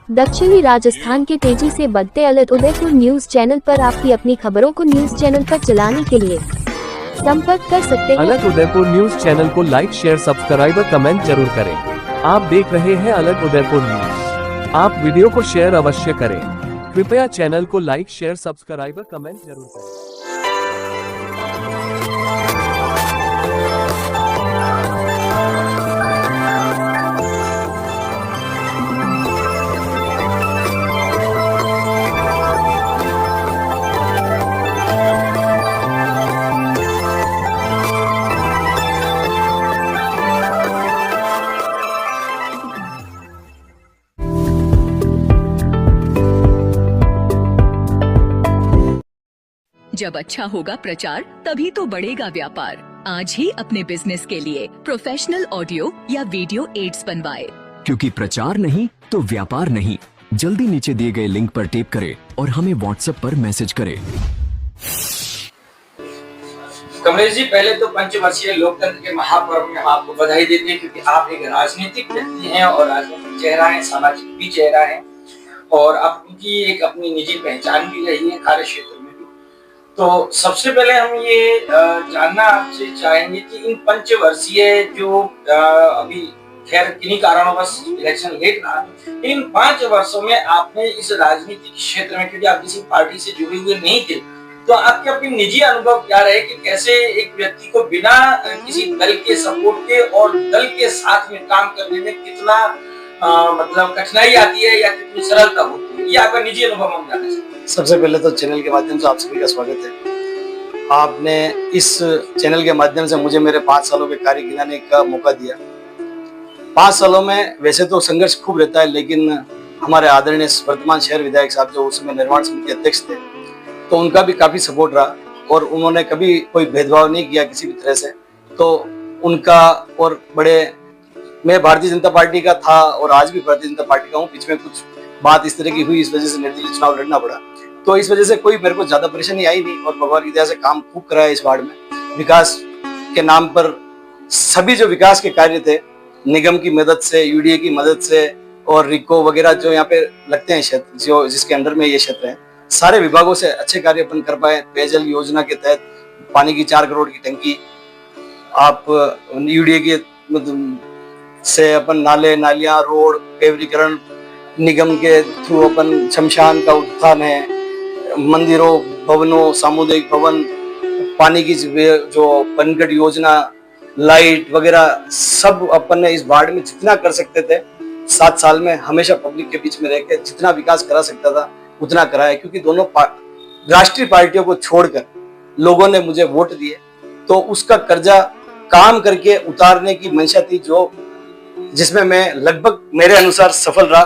दक्षिणी राजस्थान के तेजी से बढ़ते अलग उदयपुर न्यूज चैनल पर आपकी अपनी खबरों को न्यूज चैनल पर चलाने के लिए संपर्क कर सकते हैं। अलग उदयपुर न्यूज चैनल को लाइक, शेयर, सब्सक्राइब और कमेंट जरूर करें। आप देख रहे हैं अलग उदयपुर न्यूज। आप वीडियो को शेयर अवश्य करें। कृपया चैनल को लाइक, शेयर, सब्सक्राइब और कमेंट जरूर करें। जब अच्छा होगा प्रचार, तभी तो बढ़ेगा व्यापार। आज ही अपने बिजनेस के लिए प्रोफेशनल ऑडियो या वीडियो एड्स बनवाए, क्योंकि प्रचार नहीं तो व्यापार नहीं। जल्दी नीचे दिए गए लिंक पर टैप करें और हमें व्हाट्सएप पर मैसेज करें। कमलेश जी, पहले तो पंचवर्षीय लोकतंत्र के महापर्व में हम आपको बधाई देते हैं, क्योंकि आप एक राजनीतिक व्यक्ति हैं और राजनीतिक चेहरा है, सामाजिक भी चेहरा है और आपकी एक अपनी निजी पहचान भी रही है कार्य क्षेत्र में भी। तो सबसे पहले हम ये जानना आपसे चाहेंगे कि इन पंचवर्षीय जो अभी खैर किन्हीं कारणवश इलेक्शन लेट रहा, इन 5 वर्षों में आपने इस राजनीतिक क्षेत्र में, क्योंकि आप किसी पार्टी से जुड़े हुए नहीं थे, तो आपके अपने निजी अनुभव क्या रहे कि कैसे एक व्यक्ति को बिना किसी दल के सपोर्ट के और दल के साथ में काम करने में कितना मतलब कठिनाई आती है या कितनी सरलता होती है, ये आपका निजी अनुभव हम जानना चाहते हैं। सबसे पहले तो चैनल के माध्यम से आप सभी का स्वागत है। आपने इस चैनल के माध्यम से मुझे मेरे 5 सालों के कार्य गिनाने का मौका दिया। 5 सालों में वैसे तो संघर्ष खूब रहता है, लेकिन हमारे आदरणीय वर्तमान शहर विधायक साहब जो उस समय निर्माण समिति अध्यक्ष थे, तो उनका भी काफी सपोर्ट रहा और उन्होंने कभी कोई भेदभाव नहीं किया किसी भी तरह से। तो उनका और बड़े, मैं भारतीय जनता पार्टी का था और आज भी भारतीय जनता पार्टी का हूँ। बीच में कुछ बात इस तरह की हुई, इस वजह से निर्दलीय चुनाव लड़ना पड़ा। तो इस वजह से कोई मेरे को ज्यादा परेशानी आई नहीं और भगवान की दया से काम खूब कराया इस वार्ड में। विकास के नाम पर सभी जो विकास के कार्य थे, निगम की मदद से, यूडीए की मदद से और रिको वगैरह जो यहाँ पे लगते हैं क्षेत्र, जो जिसके अंडर में ये क्षेत्र है, सारे विभागों से अच्छे कार्य अपन कर पाए। पेयजल योजना के तहत पानी की 4 करोड़ की टंकी, आप यूडीए के से अपन नाले, नालियां, रोड, पेवरीकरण, निगम के थ्रू अपन शमशान का उत्थान है, मंदिरों, भवनों, सामुदायिक भवन, पानी की जो पनघट योजना, लाइट वगैरह सब अपन ने इस वार्ड में जितना कर सकते थे 7 साल में हमेशा पब्लिक के बीच में रह के जितना विकास करा सकता था उतना करा है। क्योंकि दोनों राष्ट्रीय पार्टियों को छोड़कर लोगों ने मुझे वोट दिए, तो उसका कर्जा काम करके उतारने की मंशा थी, जो जिसमें मैं लगभग मेरे अनुसार सफल रहा।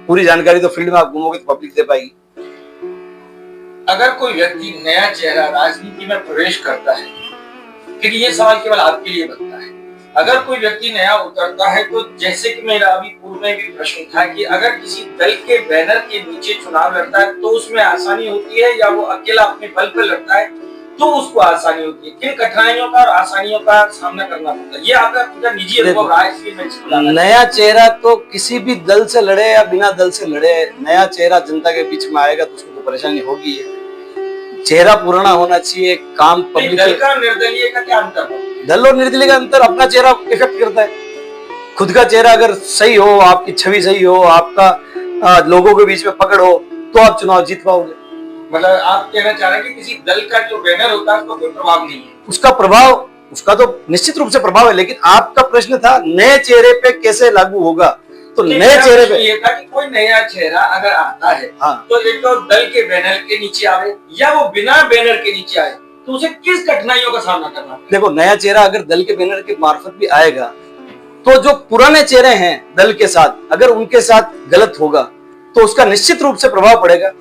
पूरी जानकारी तो फील्ड में आप घूमोगे तो पब्लिक दे पाएगी। अगर कोई व्यक्ति नया चेहरा राजनीति में प्रवेश करता है, क्योंकि ये सवाल केवल आपके लिए बनता है, अगर कोई व्यक्ति नया उतरता है, तो जैसे कि मेरा अभी पूर्व में भी प्रश्न था कि अगर किसी दल के बैनर के नीचे चुनाव लड़ता है तो उसमें आसानी होती है, या वो अकेला अपने बल पर लड़ता है तो उसको आसानी होती है? किन कठिनाइयों का और आसानियों का सामना करना पड़ता है? ये आपका पूरा निजी अनुभव रहा है, इसलिए मैं इसको जानना चाहता हूं। नया चेहरा तो किसी भी दल से लड़े या बिना दल से लड़े, नया चेहरा जनता के बीच में आएगा तो उसको तो परेशानी होगी है। चेहरा पुराना होना चाहिए, काम पब्लिक। दल का निर्दलीय का क्या अंतर है? दल और निर्दलीय का अंतर अपना चेहरा इफेक्ट करता है। खुद का चेहरा अगर सही हो, आपकी छवि सही हो, आपका लोगों के बीच में पकड़ हो, तो आप चुनाव जीत पाओगे। मतलब आप कहना चाह रहे हैं कि किसी दल का जो बैनर होता है उसका कोई प्रभाव नहीं है? उसका प्रभाव, उसका तो निश्चित रूप से प्रभाव है, लेकिन आपका प्रश्न था नए चेहरे पे कैसे लागू होगा। तो नए चेहरे पे ये था कि कोई नया चेहरा अगर आता है, हाँ, तो एक तो दल के बैनर के नीचे आए या वो बिना बैनर के नीचे आए, तो उसे किस कठिनाइयों का सामना करना? देखो, नया चेहरा अगर दल के बैनर के मार्फत भी आएगा, तो जो पुराने चेहरे हैं दल के साथ, अगर उनके साथ गलत होगा तो उसका निश्चित रूप से प्रभाव पड़ेगा।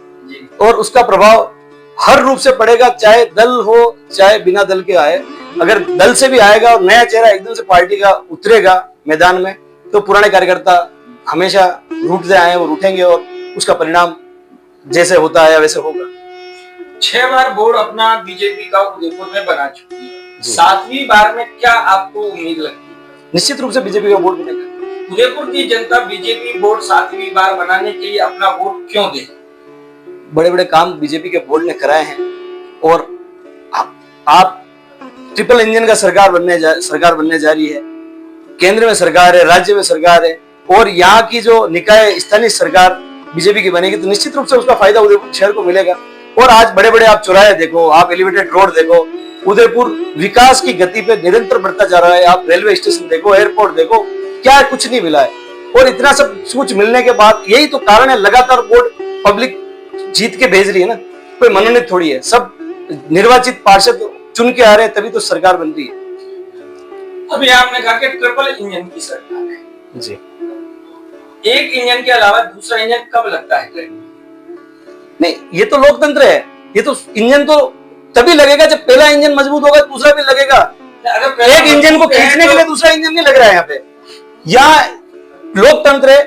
और उसका प्रभाव हर रूप से पड़ेगा, चाहे दल हो चाहे बिना दल के आए। अगर दल से भी आएगा और नया चेहरा एकदम से पार्टी का उतरेगा मैदान में, तो पुराने कार्यकर्ता हमेशा रूठते आए और उठेंगे और उसका परिणाम जैसे होता है वैसे होगा। 6 बार बोर्ड अपना बीजेपी का उदयपुर में बना चुकी है, 7वीं बार में क्या आपको उम्मीद लगती है? निश्चित रूप से बीजेपी का बोर्ड बनेगा। उदयपुर की जनता बीजेपी बोर्ड 7वीं बार बनाने के लिए अपना वोट क्यों दे? बड़े बड़े काम बीजेपी के बोर्ड ने कराए हैं और आप ट्रिपल इंजन का सरकार बनने जा रही है। केंद्र में सरकार है, राज्य में सरकार है और यहाँ की जो निकाय स्थानीय सरकार बीजेपी की बनेगी तो निश्चित रूप से उसका फायदा उदयपुर शहर को मिलेगा। और आज बड़े बड़े आप चौराहे देखो, आप एलिवेटेड रोड देखो, उदयपुर विकास की गति पे निरंतर बढ़ता जा रहा है। आप रेलवे स्टेशन देखो, एयरपोर्ट देखो, क्या कुछ नहीं मिला है। और इतना सब कुछ मिलने के बाद यही तो कारण है, लगातार वोट पब्लिक जीत के भेज रही है ना, कोई मनोनीत थोड़ी है, सब निर्वाचित पार्षद चुन के आ रहे हैं, तभी तो सरकार बन रही है। अभी आपने कहा कि ट्रिपल इंजन की सरकार है जी, एक इंजन के अलावा दूसरा इंजन कब लगता है ट्रेन में? नहीं, ये तो लोकतंत्र है। ये तो इंजन तो तभी लगेगा जब पहला इंजन मजबूत होगा, दूसरा भी लगेगा। अगर एक इंजन को खींचने के लिए दूसरा इंजन नहीं लग रहा है यहाँ पे। यहाँ लोकतंत्र है,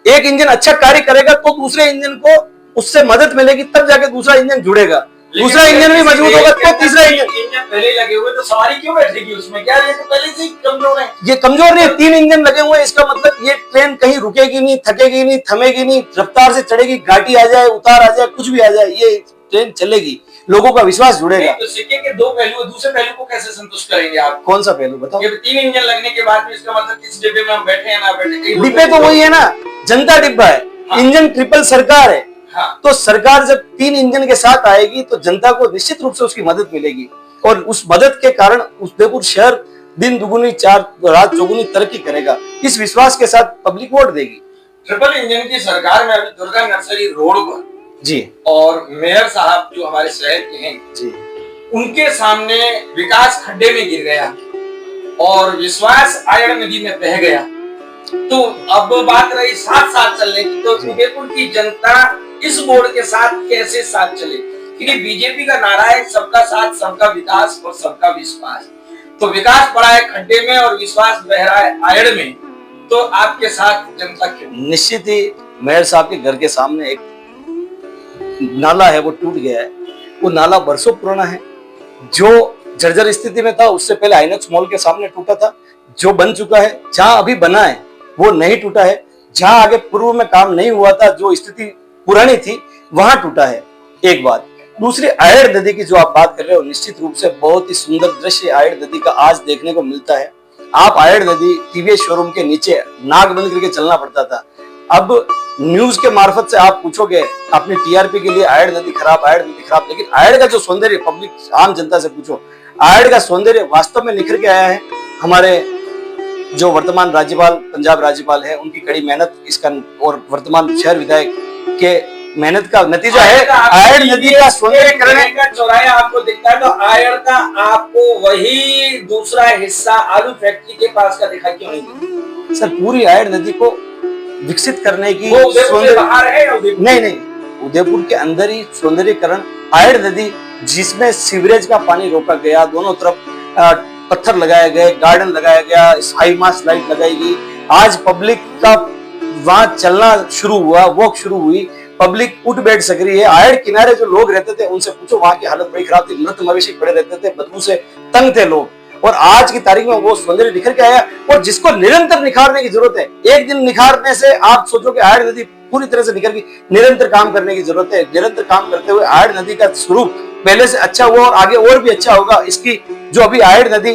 एक इंजन अच्छा कार्य करेगा तो दूसरे इंजन को उससे मदद मिलेगी, तब जाके दूसरा इंजन जुड़ेगा। दूसरा इंजन भी मजबूत होगा तो तीसरा इंजन पहले लगे हुए तो सवारी क्यों बैठेगी उसमें? क्या ये तो पहले से ही कमजोर है? ये कमजोर नहीं, 3 इंजन लगे हुए हैं, इसका मतलब ये ट्रेन कहीं रुकेगी नहीं, थकेगी नहीं, थमेगी नहीं, रफ्तार से चढ़ेगी, घाटी आ जाए, उतार आ जाए, कुछ भी आ जाए, ये ट्रेन चलेगी, लोगों का विश्वास जुड़ेगा। तो सिक्के के 2 पहलू, दूसरे पहलू को कैसे संतुष्ट करेंगे आप? कौन सा पहलू बताओ? ये 3 इंजन लगने के बाद में इसका मतलब किस डिब्बे में हम बैठे या ना बैठे? डिब्बे तो वही है ना, जनता डिब्बा है। हाँ। इंजन ट्रिपल सरकार है। हाँ। तो सरकार जब 3 इंजन के साथ आएगी तो जनता को निश्चित रूप से उसकी मदद मिलेगी और उस मदद के कारण उदयपुर शहर दिन दुगुनी रात चौगुनी तरक्की करेगा। इस विश्वास के साथ पब्लिक वोट देगी। ट्रिपल इंजन की सरकार में अभी दुर्गा नर्सरी रोड पर जी, और मेयर साहब जो हमारे शहर के हैं जी, उनके सामने विकास खड्डे में गिर गया और विश्वास आयड़ नदी में बह गया। तो अब बात रही साथ साथ चलने की, तो उदयपुर की जनता इस बोर्ड के साथ कैसे साथ चले? क्योंकि बीजेपी का नारा है सबका साथ, सबका विकास और सबका विश्वास। तो विकास पड़ा है खड्डे में और विश्वास बह रहा है आयड़ में, तो आपके साथ जनता क्यों? निश्चित ही मेयर साहब के घर के सामने एक नाला है, वो टूट गया है। वो नाला बरसों पुराना है, जो जर्जर स्थिति में था उससे पहले आइनॉक्स मॉल के सामने टूटा था, जो बन चुका है। जहां अभी बना है वो नहीं टूटा है, जहां आगे पूर्व में काम नहीं हुआ था, जो स्थिति पुरानी थी वहां टूटा है। एक बात। दूसरी, आयड़ नदी की जो आप बात कर रहे हो, निश्चित रूप से बहुत ही सुंदर दृश्य आयड़ नदी का आज देखने को मिलता है। आप आयड़ नदी टीवीएस शोरूम के नीचे नाक बंद करके चलना पड़ता था, अब न्यूज के मार्फत से आप पूछोगे अपनी टीआरपी के लिए आयड़ नदी खराब, आयड़ नदी खराब, लेकिन आयड़ का जो सौंदर्य, पब्लिक आम जनता से पूछो, आयड़ का सौंदर्य वास्तव में निखर के आया है। हमारे जो वर्तमान राज्यपाल, पंजाब राज्यपाल है, उनकी कड़ी मेहनत इसका और वर्तमान शहर विधायक के मेहनत का नतीजा है। आयड़ नदी का सौंदर्यीकरण का चौराहा आपको दिखता है, तो आयड़ का आपको वही दूसरा हिस्सा आलू फैक्ट्री के पास का दिखाई क्यों नहीं देता? सर, पूरी आयड़ नदी को विकसित करने की वो उदयपुर से बाहर है या उदयपुर? नहीं, उदयपुर के अंदर ही सौंदर्यीकरण। आयड़ नदी जिसमें सीवरेज का पानी रोका गया, दोनों तरफ पत्थर लगाए गए, गार्डन लगाया गया, हाई मास्ट लाइट लगाई गई, आज पब्लिक का वहां चलना शुरू हुआ, वॉक शुरू हुई, पब्लिक उठ बैठ सक रही है। आयड़ किनारे जो लोग रहते थे उनसे पूछो, वहां की हालत बड़ी खराब थी, मृत मवेशी पड़े रहते थे, बदबू से तंग थे लोग, और आज की तारीख में वो सौंदर्य निखर के आया और जिसको निरंतर निखारने की जरूरत है। एक दिन निखारने से आप सोचो कि आयड़ नदी पूरी तरह से निखर गई, निरंतर काम करने की जरूरत है। निरंतर काम करते हुए आयड़ नदी का स्वरूप पहले से अच्छा हुआ और आगे और भी अच्छा होगा। इसकी जो अभी आयड़ नदी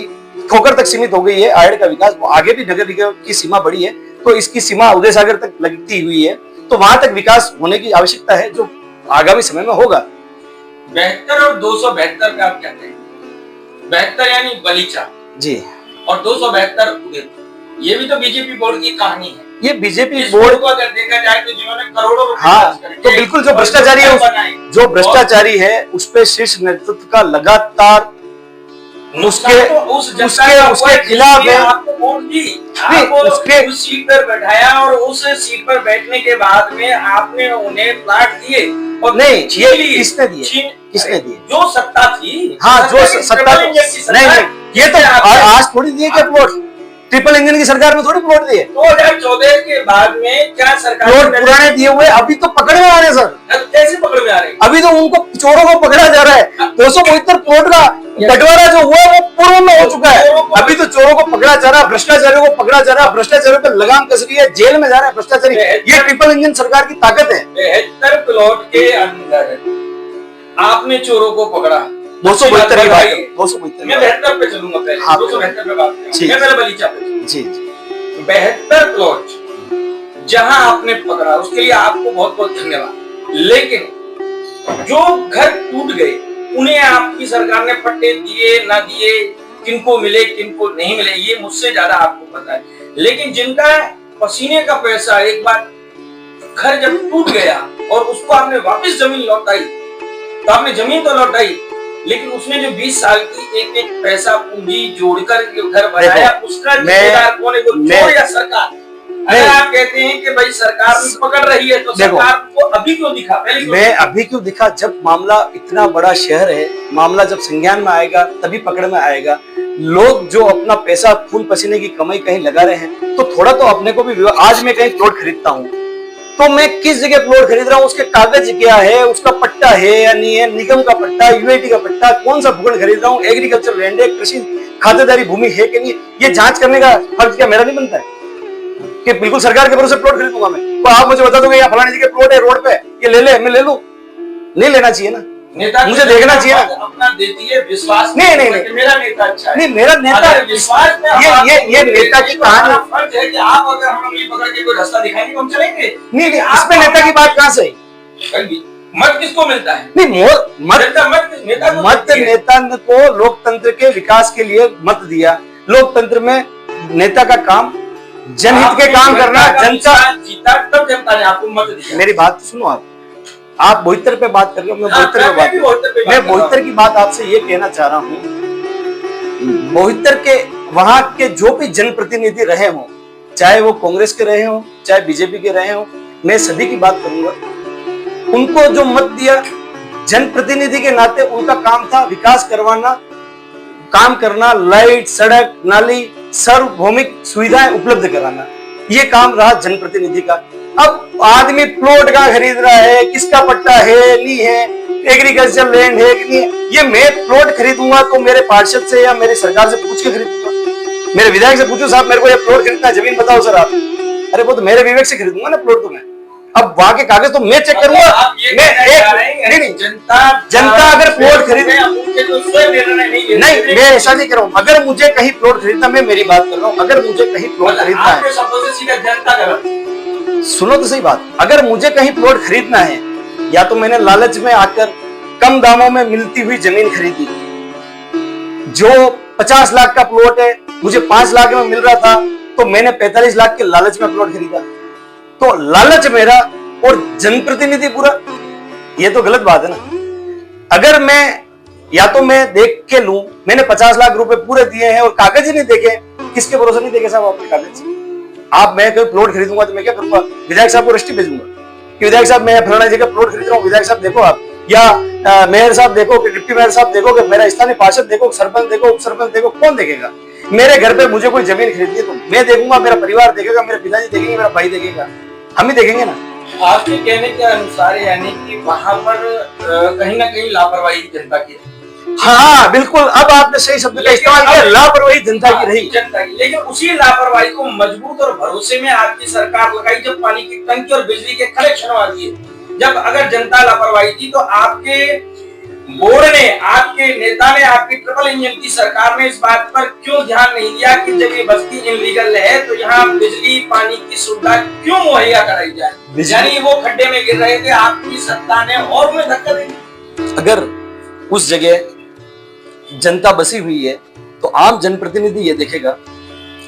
ठोकर तक सीमित हो गई है, आयड़ का विकास वो आगे भी नगर निगम की सीमा बढ़ी है, तो इसकी सीमा उदय सागर तक लगती हुई है, तो वहां तक विकास होने की आवश्यकता है, जो आगामी समय में होगा। 72 और 272 का आप क्या कहेंगे? 72 यानी बलीचा जी, और 272 उदयपुर, ये भी तो बीजेपी बोर्ड की कहानी है। ये बीजेपी इस बोर्ड को अगर देखा जाए तो जिन्होंने करोड़ों रुपए हाँ, खर्च करके तो बिल्कुल जो भ्रष्टाचारी है, जो भ्रष्टाचारी है उस पे शीर्ष नेतृत्व का लगातार उसके खिलाफ है। आपको वोट दी, आपको उस सीट पर बैठाया और उस सीट पर बैठने के बाद में आपने उन्हें प्लाट दिए और नहीं, ये किसने दिए? किसने दिए? जो सत्ता थी, हाँ, जो सत्ता नहीं, ये तो आज थोड़ी दिए क्या प्लॉट? ट्रिपल इंजन की सरकार में थोड़ी प्लॉट दिए। 2014 के बाद में क्या सरकार प्लॉट पुराने दिए हुए अभी तो पकड़ में आ रहे हैं सर। कैसे पकड़ में आ रहे हैं? अभी तो उनको चोरों को पकड़ा जा रहा है। 272 प्लॉट का बंटवारा जो हुआ वो पूर्व में हो चुका है। अभी तो चोरों को पकड़ा जा रहा है, भ्रष्टाचारियों को पकड़ा जा रहा है, भ्रष्टाचारियों पर लगाम कस रही है, जेल में जा रहा है भ्रष्टाचारी। ये ट्रिपल इंजन सरकार की ताकत है। 72 प्लॉट के अंदर आपने चोरों को पकड़ा। 272 की बात, 272 मैं 72 पे चलूंगा पहले। 272 पे बात करूंगा मैं पहले बलीचा पे। जी 72 प्लॉट जहां आपने पकड़ा उसके लिए आपको बहुत बहुत धन्यवाद। लेकिन जो घर टूट गए उन्हें आपकी सरकार ने पट्टे दिए ना दिए, किनको मिले किनको नहीं मिले, ये मुझसे ज्यादा आपको पता है। लेकिन जिनका पसीने का पैसा एक बार घर जब टूट गया और उसको आपने वापस जमीन लौटाई, तो आपने जमीन तो लौटाई, लेकिन उसने जो 20 साल की एक एक पैसा पूंजी जोड़कर घर बनाया, उसका जिम्मेदार कौन है? वो चोर या सरकार? अगर आप कहते हैं कि भाई सरकार पकड़ रही है तो सरकार को अभी क्यों दिखा? मैं अभी क्यों दिखा? जब मामला इतना बड़ा शहर है, मामला जब संज्ञान में आएगा तभी पकड़ में आएगा। लोग जो अपना पैसा खून पसीने की कमाई कहीं लगा रहे हैं, तो थोड़ा तो अपने को भी। आज मैं कहीं प्लॉट खरीदता हूँ तो मैं किस जगह प्लॉट खरीद रहा हूँ, उसके कागज क्या है, उसका पट्टा है या नहीं है, निगम का पट्टा, यूआईटी का पट्टा, कौन सा भूखंड खरीद रहा हूँ, एग्रीकल्चर लैंड है, कृषि खातेदारी भूमि है कि नहीं, ये जांच करने का फर्ज क्या मेरा नहीं बनता है कि बिल्कुल सरकार के भरोसे प्लॉट खरीदूंगा मैं? तो आप मुझे बता दोगे या फलाने जगह प्लॉट है रोड पे, ये ले ले, मैं ले लूं? नहीं लेना चाहिए ना, नेता मुझे देखना चाहिए ना। अपना देती है विश्वास। नहीं मेरा नेता अच्छा है। नहीं, मेरा नेता विश्वास में ये नेता की कहानी फर्ज है कि आप अगर हम उंगली पकड़ के कोई रास्ता दिखाएंगे तो हम चलेंगे। नहीं, इसमें नेता की बात कहाँ से? मत किसको मिलता है? नहीं, मत नेता को लोकतंत्र के विकास के लिए मत दिया। लोकतंत्र में नेता का काम जनहित के काम करना, जनता जीता तब जनता ने आपको मत दिया। मेरी बात सुनो, आप बोईतर पे बात कर रहे हो, मैं बोईतर पे बात, मैं बोईतर की बात आपसे ये कहना चाह रहा हूँ। बोईतर के वहां के जो भी जनप्रतिनिधि रहे हों, चाहे वो कांग्रेस के रहे हों चाहे बीजेपी के रहे हों, मैं सभी की बात करूंगा। उनको जो मत दिया, जनप्रतिनिधि के नाते उनका काम था विकास करवाना, काम करना, लाइट, सड़क, नाली, सार्वभौमिक सुविधाएं उपलब्ध कराना, ये काम रहा जनप्रतिनिधि का। अब आदमी प्लॉट का खरीद रहा है, किसका पट्टा है नहीं है, एग्रीकल्चर लैंड है कि नहीं है, ये मैं प्लॉट खरीदूंगा तो मेरे पार्षद से या मेरी सरकार से पूछ के खरीदूंगा। मेरे विधायक से पूछो, साहब मेरे को ये प्लॉट खरीदना है, जमीन बताओ सर आप। अरे वो तो मेरे विवेक से खरीदूंगा ना प्लॉट, तो मैं अब वहां के कागज तो मैं चेक करूंगा। मैं एक जनता अगर प्लॉट खरीद नहीं, मैं ऐसा नहीं कर रहा हूँ। अगर मुझे कहीं प्लॉट खरीदना, मैं मेरी बात कर रहा हूँ, अगर मुझे कहीं प्लॉट खरीदना है, सुनो तो सही बात, अगर मुझे कहीं प्लॉट खरीदना है, या तो मैंने लालच में आकर कम दामों में मिलती हुई जमीन खरीदी, जो 50 लाख का प्लॉट है मुझे 5 लाख में मिल रहा था, तो मैंने 45 लाख के लालच में प्लॉट खरीदा, तो लालच मेरा और जनप्रतिनिधि पूरा, ये तो गलत बात है ना। अगर मैं या तो मैं देख के लूं, मैंने 50 लाख रुपए पूरे दिए हैं और कागज ही नहीं देखे, किसके भरोसे नहीं देखे साहब आपने कागज? आप मैं कोई प्लॉट खरीदूंगा तो मैं क्या करूंगा? विधायक साहब को रजिस्ट्री भेजूंगा कि विधायक साहब मैं फलाना जगह प्लॉट खरीद रहा हूँ, विधायक साहब देखो आप, या मेयर साहब देखो, कि डिप्टी मेयर साहब देखो, कि मेरा स्थानीय पार्षद देखो, सरपंच देखो, उप सरपंच देखो, कौन देखेगा? मेरे घर पे मुझे कोई जमीन खरीदनी है तो मैं देखूंगा, मेरा परिवार देखेगा, मेरे पिताजी देखेंगे, मेरा भाई देखेगा, हम ही देखेंगे ना। आपके कहने के अनुसार यानी कि वहां पर कहीं ना कहीं लापरवाही जनता की। हाँ बिल्कुल, अब आपने सही शब्द का इस्तेमाल किया, लापरवाही जनता की रही, जनता की। लेकिन उसी लापरवाही को मजबूत और भरोसे में आपकी सरकार लगाई जब पानी की टंकी और बिजली के कनेक्शन दिए। जब अगर जनता लापरवाही थी तो आपके बोर्ड ने, आपके नेता ने, आपकी ट्रिपल इंजन की सरकार ने इस बात पर क्यों ध्यान नहीं दिया कि जब ये बस्ती इनलीगल है तो यहाँ बिजली पानी की सुविधा क्यों मुहैया कराई जाए? यानी वो खड्डे में गिर रहे थे, आपकी सत्ता ने और उन्हें धक्का दे दिया। अगर उस जगह जनता बसी हुई है तो आम जनप्रतिनिधि ये देखेगा,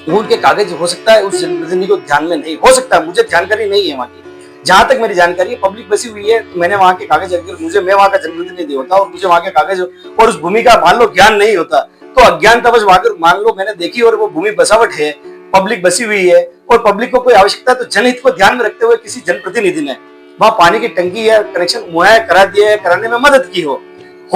उनके कागज हो सकता है उस जनप्रतिनिधि को ध्यान में नहीं, हो सकता है, मुझे जानकारी नहीं है वहां की, जहां तक मेरी जानकारी है पब्लिक बसी हुई है, तो मैंने वहां के कागज, अगर मुझे, मैं वहां का जनप्रतिनिधि होता और मुझे वहां के कागज और उस भूमि का मान लो ज्ञान नहीं होता, तो अज्ञानतावश वहां मान लो मैंने देखी और वो भूमि बसावट है, पब्लिक बसी हुई है और पब्लिक को कोई आवश्यकता है, तो जनहित को ध्यान में रखते हुए किसी जनप्रतिनिधि ने वहां पानी की टंकी या कनेक्शन मुहैया करा दिया, कराने में मदद की हो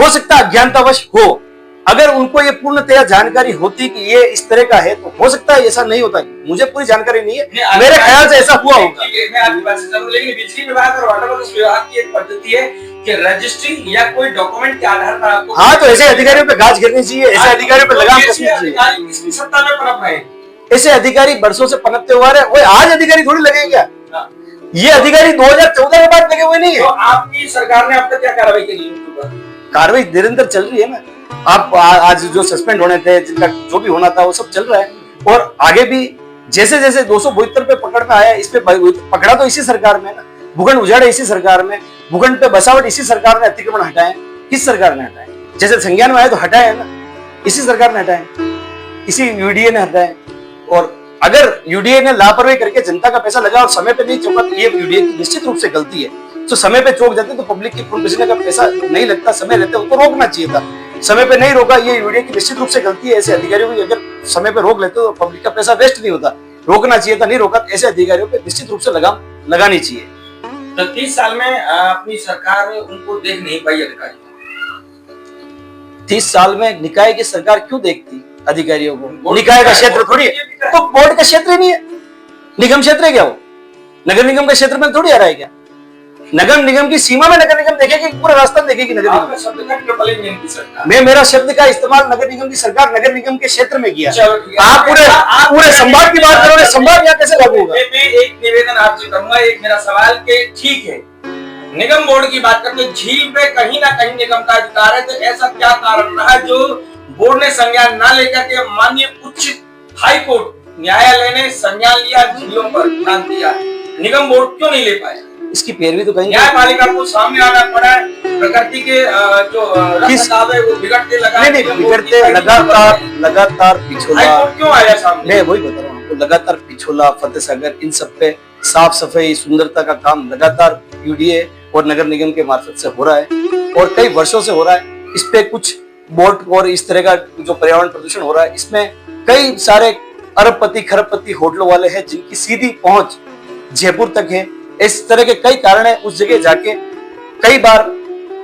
सकता है अज्ञानतावश हो। अगर उनको ये पूर्णतया जानकारी होती कि ये इस तरह का है तो हो सकता है ऐसा नहीं होता। मुझे पूरी जानकारी नहीं है, मेरे ख्याल से ऐसा हुआ होगा। मैं आपकी बात से सहमत हूं, लेकिन बिजली विभाग और वाटर वर्क्स विभाग की एक पद्धति है कि रजिस्ट्री या कोई डॉक्यूमेंट के आधार पर आपको। हाँ, तो ऐसे अधिकारियों पे गाज गिरनी चाहिए, ऐसे अधिकारियों पे लगाम कसनी चाहिए। किसकी सत्ता में पनप रहे हैं? ऐसे अधिकारी बरसों से पनपते हुए आ रहे हैं। वो आज अधिकारी थोड़ी लगे क्या? ये अधिकारी 2014 के बाद लगे हुए नहीं है। तो आपकी सरकार ने अब तक क्या कार्रवाई करी उनके ऊपर? कार्रवाई निरंतर चल रही है ना। आप आज जो सस्पेंड होने थे, जिनका जो भी होना था, वो सब चल रहा है। और आगे भी जैसे जैसे 272 पे पकड़ में आया, इस पे पकड़ा तो इसी सरकार में ना, भूखंड उजाड़े इसी सरकार में, भूखंड पे बसावट इसी सरकार ने अतिक्रमण हटाए। किस सरकार ने हटाए? जैसे संज्ञान में आए तो हटाए ना, इसी सरकार ने हटाए, इसी यूडीए ने हटाए। और अगर यूडीए ने लापरवाही करके जनता का पैसा लगा और समय पे नहीं चौका, तो ये यूडीए की निश्चित रूप से गलती है। तो समय पे चौक जाते तो पब्लिक की खून पसीने का पैसा नहीं लगता, समय रहते उनको रोकना चाहिए था। समय पे नहीं रोका, ये यूडीए की निश्चित रूप से गलती है। ऐसे अधिकारियों को अगर समय पे रोक लेते तो पब्लिक का पैसा वेस्ट नहीं होता। रोकना चाहिए था, नहीं रोका। ऐसे अधिकारियों पे निश्चित रूप से लगाम लगानी चाहिए। तो 30 साल में अपनी सरकार उनको देख नहीं पाई अधिकारी। 30 साल में निकाय की सरकार क्यों देखती अधिकारियों को? निकाय का क्षेत्र थोड़ी है, तो बोर्ड का क्षेत्र ही नहीं है, निगम क्षेत्र है क्या वो? नगर निगम का क्षेत्र में थोड़ी आ रहा है क्या? नगर निगम की सीमा में नगर निगम देखेगी, पूरा रास्ता देखेगी नगर निगम। मैं मेरा शब्द का इस्तेमाल नगर निगम की सरकार नगर निगम के क्षेत्र में किया। आप पूरे संभाग की बात करोगे, संभाग यहाँ कैसे लागू होगा? मैं एक निवेदन आपसे करूंगा, एक मेरा सवाल के ठीक है, निगम बोर्ड की बात करते, झील पे कहीं ना कहीं निगम का अधिकार है, तो ऐसा क्या कारण रहा जो बोर्ड ने संज्ञान न लेकर के माननीय उच्च हाई कोर्ट न्यायालय ने संज्ञान लिया, झीलों पर ध्यान दिया, निगम बोर्ड क्यों नहीं ले पाया? इसकी पैरवी तो कहीं न्यायपालिका को सामने आना पड़ा है। प्रकृति के जो रखरखाव है वो बिगड़ते लगा, नहीं बिगड़ते लगातार पिछोला क्यों आया सामने? मैं वही बता रहा हूँ आपको, लगातार पिछोला, फतेह सागर, इन सब पे साफ सफाई सुंदरता का काम लगातार यूडीए और नगर निगम के मार्फत से हो रहा है और कई वर्षों से हो रहा है। इस पे कुछ बोर्ड और इस तरह का जो पर्यावरण प्रदूषण हो रहा है, इसमें कई सारे अरबपति खरबपति होटलों वाले हैं जिनकी सीधी पहुंच जयपुर तक है। इस तरह के कई कारण है, उस जगह जाके कई बार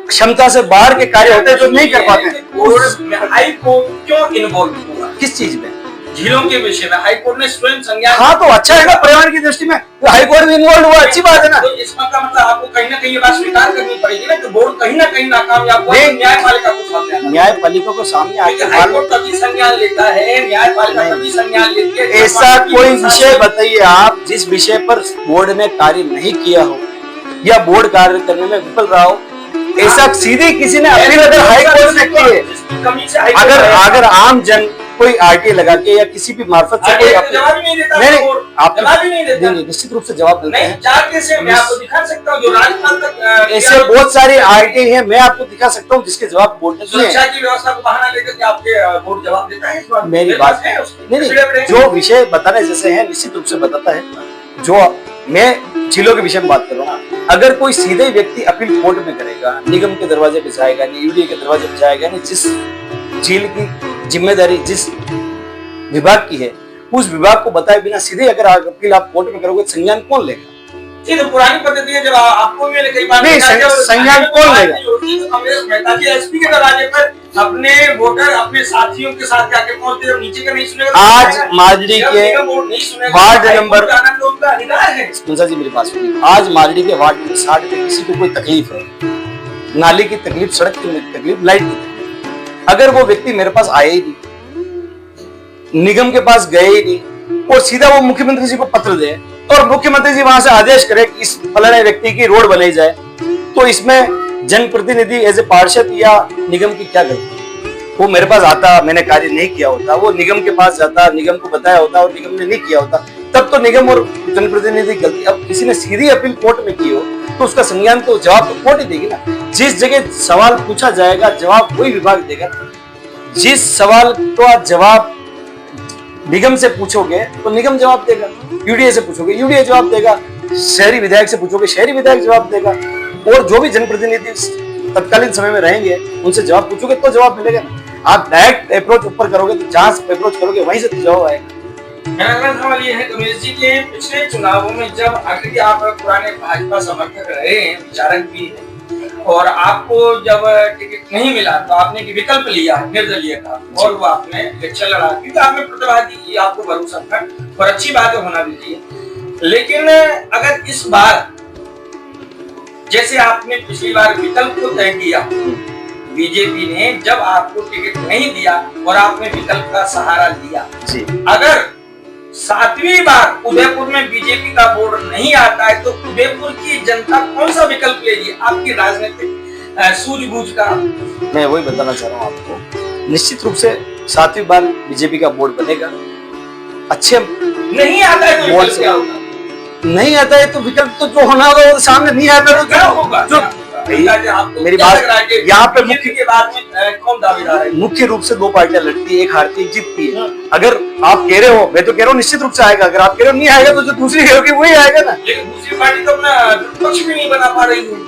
क्षमता से बाहर के कार्य होते हैं जो नहीं कर पाते। हाई कोर्ट क्यों इन्वॉल्व हुआ किस चीज में? झीलों के विषय में हाई कोर्ट ने स्वयं संज्ञान। हाँ तो अच्छा है ना, पर्यावरण की दृष्टि में हाई कोर्ट भी इन्वॉल्व हुआ, अच्छी बात है ना। तो इसका मतलब आपको कहीं ना कहीं ये बात स्वीकार करनी पड़ेगी ना कि बोर्ड कहीं ना कहीं नाकामयाब हुआ। न्यायपालिका को सामने आना, न्यायपालिका को सामने आके हाई कोर्ट तभी संज्ञान लेता है, न्यायपालिका तभी संज्ञान लेती है। ऐसा कोई विषय बताइए आप जिस विषय पर बोर्ड ने कार्य नहीं किया हो या बोर्ड कार्य करने में विफल रहा हो। ऐसा सीधी किसी ने अपील अगर हाई कोर्ट में की है, अगर आम जन कोई आरटीए लगा के या किसी भी मार्फत से कोई जवाब नहीं देता, आप जवाब ही नहीं देता, निश्चित रूप से जवाब देते हैं। जाके से मैं आपको दिखा सकता हूँ जो राजस्थान तक ऐसे बहुत सारे आरटीए हैं, मैं आपको दिखा सकता हूँ जिसके जवाब बोर्ड ने दिए। सुरक्षा की व्यवस्था को बहाना लेकर के आपके बोर्ड जवाब देता है। मेरी बात है नहीं, जो विषय बताने जैसे हैं निश्चित रूप से बताता है। जो मैं झीलों के विषय में बात कर रहा हूँ, अगर कोई सीधे व्यक्ति अपील कोर्ट में करेगा, निगम के दरवाजे पे जाएगा नहीं, यूडीए के दरवाजे पे जाएगा नहीं, जिस झील की जिम्मेदारी जिस विभाग की है उस विभाग को बताए बिना सीधे अगर अपील आप कोर्ट में करोगे, संज्ञान कौन लेगा? ये तो पुरानी पद्धति है, जब आपको भी कई बार नहीं संज्ञान कौन लेगा? कमलेश मेहता जी एसपी के दरवाजे पर अपने वोटर अपने साथियों के साथ जाके पहुंचते हैं, नीचे का नहीं सुनेगा। आज मालडी के वार्ड नंबर है। जी मेरी बात सुनिए, आज मालडी के वार्ड नंबर 60 पे किसी को कोई तकलीफ है, नाली की तकलीफ, सड़क की तकलीफ, लाइट की तकलीफ, अगर वो व्यक्ति मेरे पास आया ही नहीं, निगम के पास गए ही नहीं और सीधा वो मुख्यमंत्री जी को पत्र दे और मुख्यमंत्री जी वहां से आदेश करे कि इस फलाने व्यक्ति की रोड बनाई जाए, तो इसमें जनप्रतिनिधि एज ए पार्षद या निगम की क्या गलती? वो मेरे पास आता, मैंने कार्य नहीं किया होता, वो निगम के पास जाता, निगम को बताया होता और निगम ने नहीं किया होता, तब तो निगम और जनप्रतिनिधि गलती। अब किसी ने सीधी अपील कोर्ट में की हो तो उसका संज्ञान तो जवाब तो कोर्ट ही देगी ना। जिस जगह सवाल पूछा जाएगा जवाब वही विभाग देगा। जिस सवाल का जवाब निगम से पूछोगे तो निगम जवाब देगा, यूडीए से पूछोगे यूडीए जवाब देगा, शहरी विधायक से पूछोगे शहरी विधायक जवाब देगा, और जो भी जनप्रतिनिधि तत्कालीन समय में रहेंगे उनसे जवाब पूछोगे तो जवाब मिलेगा ना। आप डायरेक्ट अप्रोच ऊपर करोगे तो जहां अप्रोच करोगे वहीं से तो जवाब आएगा। मेरा अगला सवाल ये है कमलेश जी के पिछले चुनावों में जब आखिर आप पुराने भाजपा समर्थक रहे हैं, विचारक भी है, और आपको जब टिकट नहीं मिला तो आपने विकल्प लिया निर्दलीय का और वो आपने इलेक्शन लड़ा, क्योंकि आपने प्रतिभागी की, आपको भरोसा था और अच्छी बात है, होना भी चाहिए। लेकिन अगर इस बार जैसे आपने पिछली बार विकल्प को तय किया, बीजेपी ने जब आपको टिकट नहीं दिया और आपने विकल्प का सहारा लिया जी। अगर 7वीं बार उदयपुर में बीजेपी का बोर्ड नहीं आता है तो उदयपुर की जनता कौन सा विकल्प लेगी आपकी राजनीतिक सूझबूझ का? मैं वही बताना चाह रहा हूँ आपको, निश्चित रूप से 7वीं बार बीजेपी का बोर्ड बनेगा। अच्छे नहीं आता है तो बोर्ड विकल्प क्या होगा? नहीं आता है तो विकल्प तो जो होना होगा वो सामने नहीं आता क्या होगा? जो मेरी बात यहाँ पे मुख्य के बाद में कौन दावेदार है? मुख्य रूप से 2 पार्टियां लड़ती है, एक हारती है एक जीतती है। अगर आप कह रहे हो, मैं तो कह रहा हूँ निश्चित रूप से आएगा, अगर आप कह रहे हो नहीं आएगा तो जो दूसरी होगी वही आएगा ना। लेकिन दूसरी पार्टी तो अपना विपक्ष भी नहीं बना पा रही है,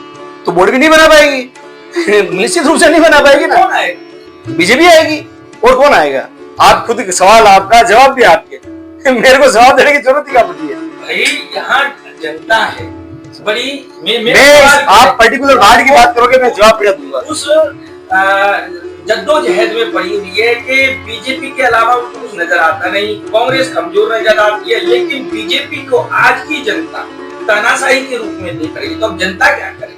तो बोर्ड भी नहीं बना पाएगी निश्चित रूप से नहीं बना पाएगी ना। कौन आएगा? बीजेपी आएगी और कौन आएगा? आप खुद सवाल आपका, जवाब भी आपके मेरे को जवाब देने की जरूरत ही क्या पड़ती है? भाई यहाँ जनता है बड़ी। आप पर्टिकुलर वार्ड की बात करोगे, मैं जवाब फिर दूंगा। उस जद्दोजहद में पड़ी हुई है कि बीजेपी के अलावा उनको कुछ नजर आता नहीं, कांग्रेस कमजोर नजर आती है, लेकिन बीजेपी को आज की जनता तानाशाही के रूप में देख रही है। तो अब जनता क्या करे?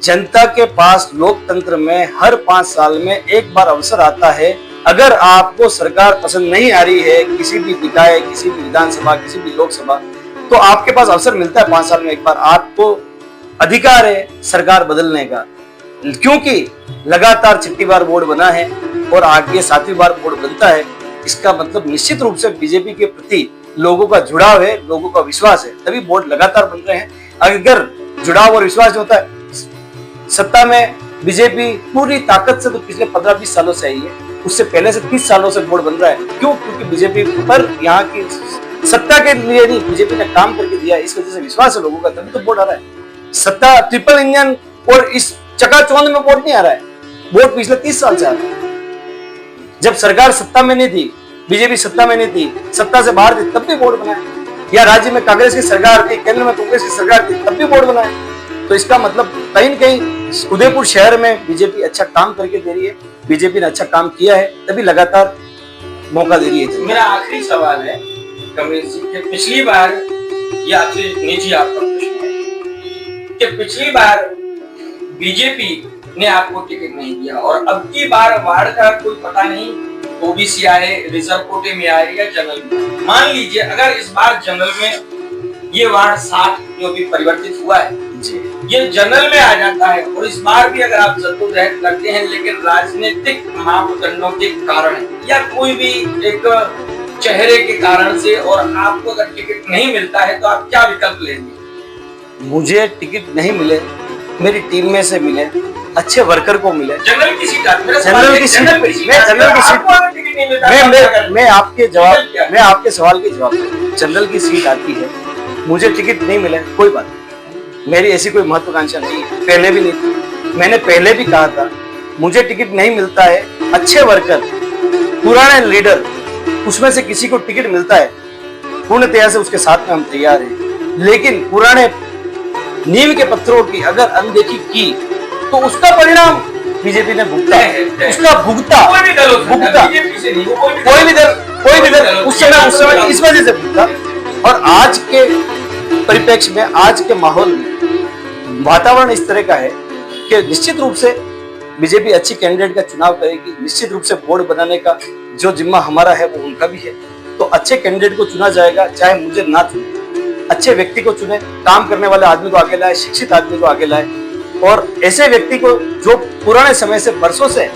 जनता के पास लोकतंत्र में हर 5 साल में एक बार अवसर आता है। अगर आपको सरकार पसंद नहीं आ रही है, किसी भी निकाय, किसी भी विधानसभा, किसी भी लोकसभा, तो आपके पास अवसर मिलता है 5 साल में एक बार, आपको अधिकार है सरकार बदलने का। क्योंकि लगातार 6ठी बार बोर्ड बना है और आगे 7वीं बार बोर्ड बनता है, इसका मतलब निश्चित रूप से बीजेपी के प्रति लोगों का जुड़ाव है, लोगों का विश्वास है, तभी बोर्ड लगातार बन रहे हैं। अगर जुड़ाव और विश्वास होता है, सत्ता में बीजेपी पूरी ताकत से तो पिछले 15-20 सालों से आई है, उससे पहले से 30 सालों से बोर्ड बन रहा है। क्यों? क्योंकि बीजेपी पर यहाँ की सत्ता के लिए नहीं, बीजेपी ने काम करके दिया, इस वजह से विश्वास है लोगों का, तभी तो बोर्ड आ रहा है। सत्ता ट्रिपल इंजन और इस चकाचौंध में बोर्ड नहीं आ रहा है, बोर्ड पिछले 30 साल से आ रहा है। जब सरकार सत्ता में नहीं थी, बीजेपी सत्ता में नहीं थी, सत्ता से बाहर थी, तब भी बोर्ड बनाया, या राज्य में कांग्रेस की सरकार थी, केंद्र में कांग्रेस की सरकार थी, तब भी बोर्ड बनाया। तो इसका मतलब कहीं न कहीं उदयपुर शहर में बीजेपी अच्छा काम करके दे रही है, बीजेपी ने अच्छा काम किया है, तभी लगातार मौका दे रही है। मेरा आखिरी सवाल है कमलेश जी कि पिछली बार, ये आपसे निजी आपका प्रश्न है कि पिछली बार बीजेपी ने आपको टिकट नहीं दिया और अब की बार वार्ड का कोई पता नहीं, ओबीसी आए, रिजर्व कोटे में आए या जनरल में। मान लीजिए अगर इस बार जनरल में ये वार्ड 60 जो भी परिवर्तित हुआ है ये जनरल में आ जाता है और इस बार भी अगर आप जद्दोजहद करते हैं, लेकिन राजनीतिक मापदंडों के कारण या कोई भी एक चेहरे के कारण से और आपको अगर टिकट नहीं मिलता है तो आप क्या विकल्प लेंगे? मुझे टिकट नहीं मिले, मेरी टीम में से मिले, अच्छे वर्कर को मिले, जनरल की सीट आती है, जनरल की सीट, मैं आपके सवाल के जवाब, जनरल की सीट आती है, मुझे टिकट नहीं मिले, कोई बात नहीं, मेरी ऐसी कोई महत्वाकांक्षा नहीं है, पहले भी नहीं थी। मैंने पहले भी कहा था मुझे टिकट नहीं मिलता है, अच्छे वर्कर, पुराने लीडर, उसमें से किसी को टिकट मिलता है, पूर्णतया से उसके साथ में हम तैयार हैं। लेकिन पुराने नींव के पत्थरों की अगर अनदेखी की तो उसका परिणाम बीजेपी ने भुगता है, उसका भुगता कोई भी दल उस समय इस वजह से भुगता। और आज के परिप्रेक्ष्य में, आज के माहौल में वातावरण इस तरह का है कि निश्चित रूप से बीजेपी अच्छी कैंडिडेट का चुनाव करेगी, निश्चित रूप से बोर्ड बनाने का जो जिम्मा हमारा है वो उनका भी है। तो अच्छे कैंडिडेट को चुना जाएगा, चाहे मुझे ना चुने, अच्छे व्यक्ति को चुने, काम करने वाले आदमी को आगे लाए, शिक्षित आदमी को आगे लाए, और ऐसे व्यक्ति को जो पुराने समय से, बरसों से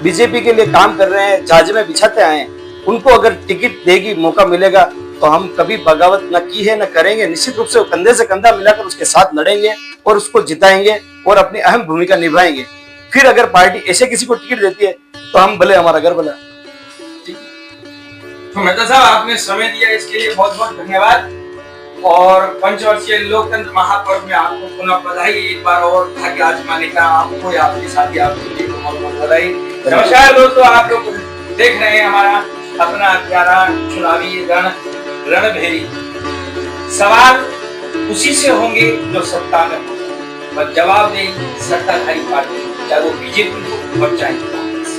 बीजेपी के लिए काम कर रहे हैं, जहाज में बिछाते आए हैं, उनको अगर टिकट देगी, मौका मिलेगा तो हम कभी बगावत न की है न करेंगे। निश्चित रूप से वो कंधे से कंधा मिलाकर उसके साथ लड़ेंगे और उसको जिताएंगे और अपनी अहम भूमिका निभाएंगे। फिर अगर पार्टी ऐसे किसी को टिकट देती है तो हम भले, हमारा घर भला। तो मेहता साहब आपने समय दिया इसके लिए बहुत बहुत धन्यवाद और पंचवर्षीय लोकतंत्र महापर्व में आपको पुनः बधाई एक बार और भाग्य आजमाने का आपको या आपके साथी आपको बहुत बहुत बधाई। नमस्कार दोस्तों, आप लोग देख रहे हैं हमारा अपना प्यारा चुनावी रणभेरी। सवाल उसी से होंगे जो सत्ता में हो और जवाब देगी सत्ताधारी पार्टी, चाहे वो बीजेपी हो और चाहे कांग्रेस।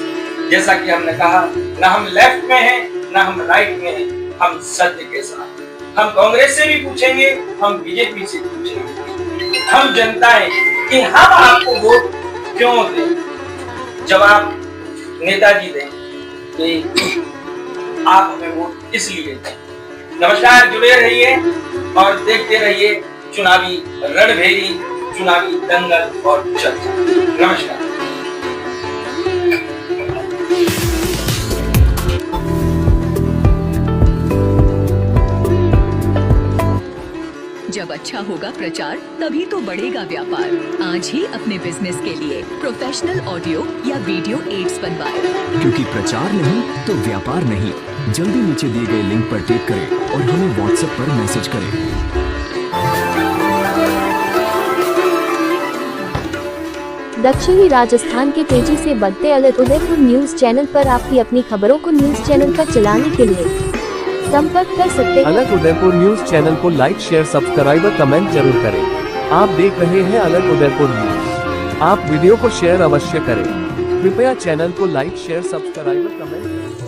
जैसा कि हमने कहा, ना हम लेफ्ट में हैं ना हम राइट में हैं, हम सत्य के साथ। हम कांग्रेस से भी पूछेंगे, हम बीजेपी से पूछेंगे, हम जनता हैं, कि हम आपको वोट क्यों दें। जवाब नेताजी दें कि आप हमें वोट इसलिए दें। नमस्कार, जुड़े रहिए और देखते रहिए चुनावी रणभेरी, चुनावी दंगल और चर्चा। नमस्कार। जब अच्छा होगा प्रचार तभी तो बढ़ेगा व्यापार। आज ही अपने बिजनेस के लिए प्रोफेशनल ऑडियो या वीडियो एड्स बनवाएं। क्योंकि प्रचार नहीं तो व्यापार नहीं। जल्दी नीचे दिए गए लिंक पर क्लिक करें और हमें व्हाट्सएप पर मैसेज करें। दक्षिणी राजस्थान के तेजी से बढ़ते अलग उदयपुर न्यूज चैनल पर आपकी अपनी खबरों को न्यूज चैनल पर चलाने के लिए संपर्क कर सकते हैं। अलग उदयपुर न्यूज चैनल को लाइक, शेयर, सब्सक्राइब और कमेंट जरूर करें। आप देख रहे हैं अलग उदयपुर न्यूज। आप वीडियो को शेयर अवश्य करें। कृपया चैनल को लाइक, शेयर, सब्सक्राइब और कमेंट करें।